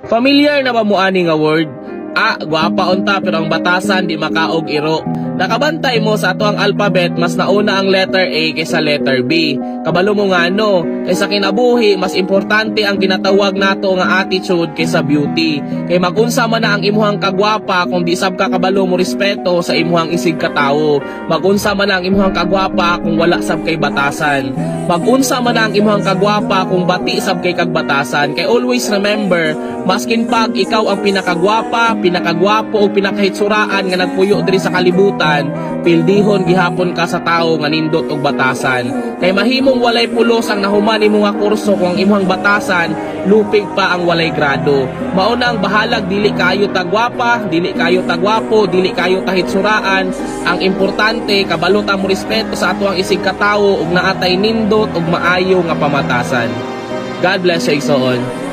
Familiar na ba mo ani nga word? Gwapa unta pero ang batasan di makaog iro. Nakabantay mo sa ato ang alphabet, mas nauna ang letter A kaysa letter B. Kabalo mo nga no, kaysa kinabuhi, mas importante ang ginatawag nato nga attitude kaysa beauty. Kay magunsa man na ang imuhang kagwapa kung di sab ka kabalo mo respeto sa imuhang isig katawo. Magunsa man na ang imuhang kagwapa kung wala sab kay batasan. Magunsa man na ang imuhang kagwapa kung bati sab kay kagbatasan. Kay always remember, maskin pag ikaw ang pinakagwapa, pinakagwapo o pinakahitsuraan nga nagpuyo diri sa kalibutan, pildihon gihapon ka sa tao nga nindot og batasan. Kay mahimong walay pulos ang nahuman nimo nga kurso kung ang imuhang batasan lupig pa ang walay grado. Mao na ang bahalag dili kayo tagwapa, dili kayo tagwapo, dili kayo tahitsuraan. Ang importante kabalo ta mo respeto sa ato ang isig katawo ug naatay nindot og maayo nga pamatasan. God bless sa igsoon.